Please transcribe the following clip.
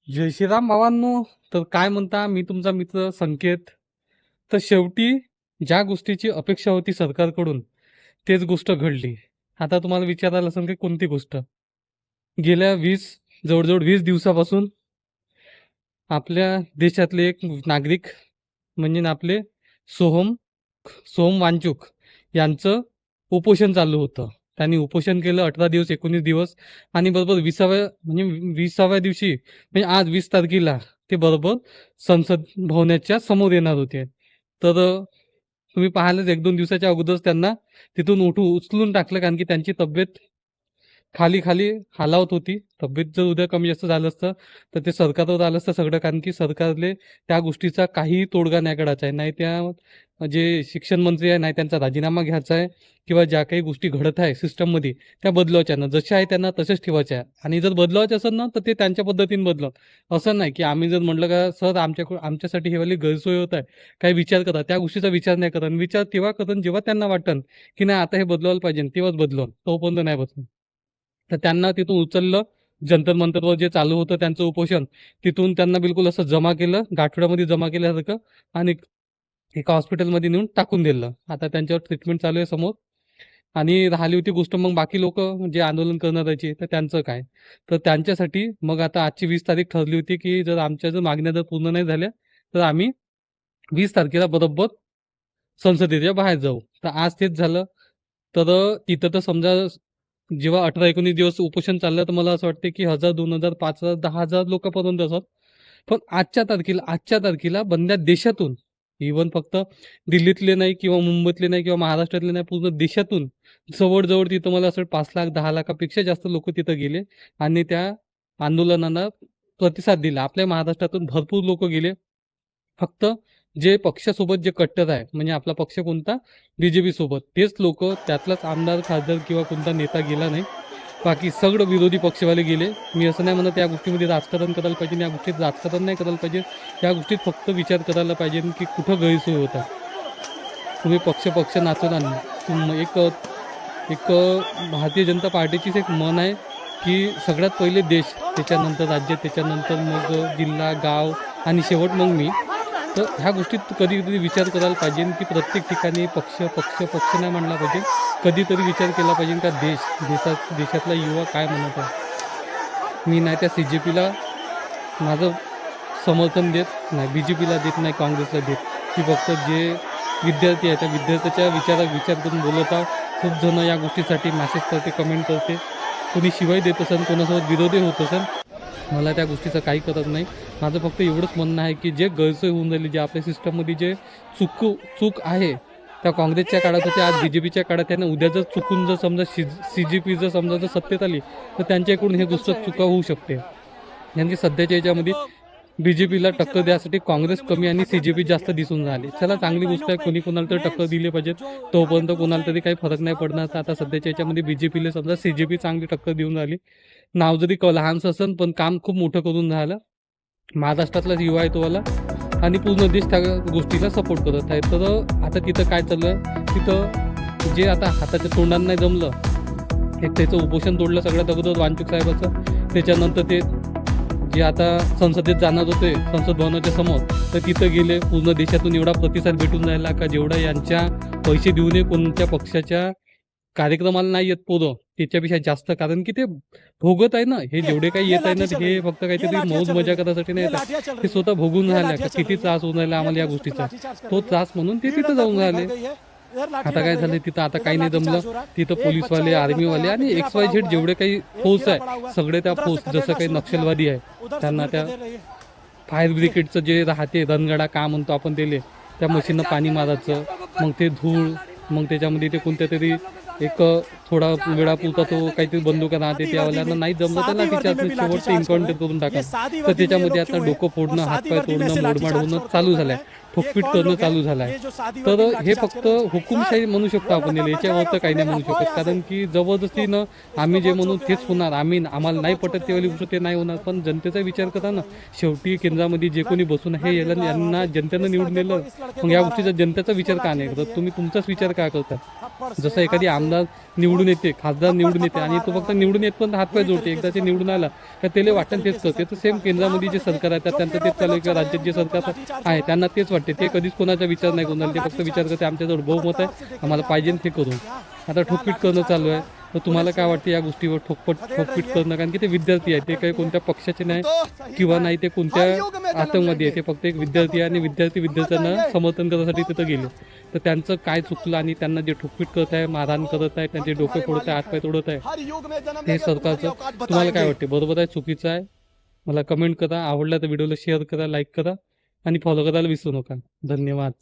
जय श्रीराम भावांनो. तर काय म्हणता, मी तुमचा मित्र संकेत. तर शेवटी ज्या गोष्टीची अपेक्षा होती सरकारकडून तेच गोष्ट घडली. आता तुम्हाला विचारायला असेल की कोणती गोष्ट. गेल्या जवळजवळ 20 दिवसापासून आपल्या देशातले एक नागरिक म्हणजे आपले सोहम सोहम वांचूक यांचं उपोषण चालू होतं. त्यांनी उपोषण केलं 18 दिवस 19 दिवस, आणि बरोबर 20व्या दिवशी म्हणजे आज 20 तारखेला ते बरोबर संसद भवनाच्या समोर येणार होते. तर तुम्ही पाहिलंच 1-2 दिवसाच्या अगोदरच त्यांना तिथून उचलून टाकलं, कारण की त्यांची तब्येत खाली खाली हालावत होती. तब्येत जर उद्या कमी जास्त झालं असतं तर ते सरकारवर आलं असतं सगळं, कारण की सरकारले त्या गोष्टीचा काहीही तोडगा नाही काढायचा आहे. नाही त्या जे शिक्षण मंत्री आहे, नाही त्यांचा राजीनामा घ्यायचा आहे, किंवा ज्या काही गोष्टी घडत आहे सिस्टममध्ये त्या बदलवायच्या ना. जशा आहे त्यांना तसेच ठेवायच्या आहे, आणि जर बदलवायचं असेल ना तर ते त्यांच्या पद्धतीने बदलत. असं नाही की आम्ही जर म्हटलं का सर आमच्यासाठी हे वाली गैरसोय होत आहे, काही विचार करा, त्या गोष्टीचा विचार नाही करा. विचार तेव्हा करा जेव्हा त्यांना वाटन की नाही आता हे बदलवायला पाहिजे, तेव्हाच बदलवून, तोपर्यंत नाही बदलून. तर त्यांना तिथून उचललं. जंतर मंतरवर जे चालू होतं त्यांचं उपोषण, तिथून त्यांना बिलकुल असं जमा केलं, गाठोड्यामध्ये जमा केल्यासारखं, आणि एका हॉस्पिटलमध्ये नेऊन टाकून दिलं. आता त्यांच्यावर ट्रीटमेंट चालू आहे समोर. आणि राहिली होती गोष्ट मग बाकी लोक जे आंदोलन करणाऱ्याची, तर त्यांचं काय. तर त्यांच्यासाठी मग आता आजची 20 तारीख ठरली होती की जर आमच्या जर मागण्या जर पूर्ण नाही झाल्या तर आम्ही 20 तारखेला बरोबर संसदेच्या बाहेर जाऊ. तर आज तेच झालं. तर तिथं तर समजा जेव्हा 18-19 दिवस उपोषण चाललं तर मला असं वाटतं की 1000, 2000, 5000, 10,000 लोकांपर्यंत असत. पण आजच्या तारखेला बंद्या देशातून, इव्हन फक्त दिल्लीतले नाही किंवा मुंबईतले नाही किंवा महाराष्ट्रातले नाही, पूर्ण देशातून जवळजवळ तिथं मला असं 5 लाख 10 लाखापेक्षा जास्त लोक तिथं गेले आणि त्या आंदोलनाला प्रतिसाद दिला. आपल्या महाराष्ट्रातून भरपूर लोक गेले. फक्त जे पक्षासोबत जे कट्टर आहे, म्हणजे आपला पक्ष कोणता, BJP सोबत, तेच लोक, त्यातलाच आमदार खासदार किंवा कोणता नेता गेला नाही. बाकी सगळं विरोधी पक्षवाले गेले. मी असं नाही म्हणत या गोष्टीमध्ये राजकारण करायला पाहिजे, या गोष्टीत राजकारण नाही करायला पाहिजे. या गोष्टीत फक्त विचार करायला पाहिजे की कुठं गैरसोय होता. तुम्ही पक्ष नाचवला. एक एक भारतीय जनता पार्टीचीच एक मन आहे की सगळ्यात पहिले देश, त्याच्यानंतर राज्य, त्याच्यानंतर मग जिल्हा, गाव, आणि शेवट मग मी. तर ह्या गोष्टीत कधीतरी विचार करायला पाहिजे की प्रत्येक ठिकाणी पक्ष पक्ष पक्ष नाही म्हणला पाहिजे. कधीतरी विचार केला पाहिजे का देशातला युवा काय म्हणत आहे. मी नाही त्या CJPला माझं समर्थन देत नाही, BJPला देत नाही, काँग्रेसला देत. की फक्त जे विद्यार्थी आहे त्या विद्यार्थ्याच्या विचार करून बोलत आहे. खूप जण या गोष्टीसाठी मॅसेज करते, कमेंट करते, कोणी शिवाय देत असेल, कोणासोबत विरोधी होत असेल. मला त्या गोष्टीचं काही करत नाही. माझं फक्त एवढंच म्हणणं आहे की जे गैरसोय होऊन राहिली, जे आपल्या सिस्टममध्ये जे चूक आहे, त्या काँग्रेसच्या काळात होते, आज BJPच्या काळात आहे ना. उद्या जर चुकून जर समजा CJP जर समजा जर सत्तेत आली तर त्यांच्याकडून हे गोष्ट चुका होऊ शकते. कारण की सध्याच्या याच्यामध्ये BJPला टक्कर द्यासाठी काँग्रेस कमी आणि CJP जास्त दिसून राहिले. चला, चांगली गोष्ट आहे, कोणी कोणाला तरी टक्कर दिली पाहिजे. तोपर्यंत कोणाला तरी काही फरक नाही पडणार. तर आता सध्याच्या याच्यामध्ये BJPला समजा CJP चांगली टक्कर देऊन राहिली. नाव जरी लहानसं असेल पण काम खूप मोठं करून राहिलं. महाराष्ट्रातलाच युवा आहे तोवाला, आणि पूर्ण देश त्या गोष्टीला सपोर्ट करत आहे. तर आता तिथं काय चाललं, तिथं जे आता हाताच्या तोंडानं नाही जमलं, एक त्याचं उपोषण तोडलं सगळ्यात अगोदर वांचूक साहेबाचं. त्याच्यानंतर ते जे आता संसदेत जाणार होते, संसद भवनाच्या समोर, तर तिथं गेले. पूर्ण देशातून एवढा प्रतिसाद भेटून राहिला का जेवढा यांच्या पैसे देऊनही कोणत्या पक्षाच्या कार्यक्रमाला नाही येत पोरं, त्याच्यापेक्षा जास्त. कारण की ते भोगत आहे ना, हे जेवढे काही येत आहे ना, हे फक्त काहीतरी मौज मजा करण्यासाठी नाही येत. ते स्वतः भोगून राहिल्या का किती त्रास होऊन राहिला आम्हाला या गोष्टीचा, तो त्रास म्हणून ते तिथं जाऊन राहिले. आता काय झालं, तिथं आता काही नाही जमलं. तिथं पोलीसवाले, आर्मीवाले आणि XYZ जेवढे काही फोर्स आहे, सगळे त्या फोर्स, जसं काही नक्षलवादी आहे त्यांना त्या फायर ब्रिगेडचं जे राहते रणगाडा का म्हणतो आपण त्याले, त्या मशीननं पाणी मारायचं, मग ते धूळ, मग त्याच्यामध्ये ते कोणत्या तरी एक थोडा वेळापुरता तो काहीतरी बंदुका राहते, त्यावाल्यांना नाही जमलं त्याला तिच्यात शेवटचं इन्काउंटर करून टाका. तर त्याच्यामध्ये आता डोकं फोडणं, हातपाय तोडणं, मोडमाड होणं चालू झालंय, ठोकपीट करणं चालू झालंय. तर हे फक्त हुकुमशाही म्हणू शकतो आपण, याच्यावर तर काही नाही म्हणू शकत. कारण की जबरदस्तीनं आम्ही जे म्हणू तेच होणार, आम्हाला नाही पटत तेवाली गोष्ट ते नाही होणार. पण जनतेचा विचार करा ना, शेवटी केंद्रामध्ये जे कोणी बसून आहे यांना जनतेनं निवडून दिलं, मग या गोष्टीचा जनतेचा विचार का नाही करत तुम्ही? तुमचाच विचार का करता? जसं एखादी आमदार निवडून निवडून येते, खासदार निवडून येते आणि तो फक्त निवडून येत पण हातपाय जोडते. एकदा ते निवडून आला तर त्याला वाटतं तेच करते. तर सेम केंद्रामध्ये जे सरकार आहे त्यांचं तेच चालू आहे किंवा राज्यात जे सरकार आहे त्यांना तेच वाटते. ते कधीच कोणाचा विचार नाही करून ते फक्त विचार करते आमच्याजवळ बहुमत आहे, आम्हाला पाहिजे ते करू. आता ठोकपीट करणं चालू आहे. तर तुम्हाला काय वाटतं या गोष्टीवर ठोकपीट करणं? कारण की ते विद्यार्थी आहे, ते काही कोणत्या पक्षाचे नाही किंवा नाही ते कोणत्या आतंकवादी आहे. ते फक्त एक विद्यार्थी आहे आणि विद्यार्थ्यांना समर्थन करण्यासाठी तिथं गेले. तर त्यांचं काय चुकलं आणि त्यांना जे ठोकपीट करत आहे, मारहाण करत आहे, त्यांचे डोके फोडत आहे, हातपाय तोडत आहे, हे सरकारचं तुम्हाला काय वाटते? बरोबर आहे, चुकीचं आहे? मला कमेंट करा. आवडला तर व्हिडिओला शेअर करा, लाईक करा आणि फॉलो करायला विसरू नका. धन्यवाद.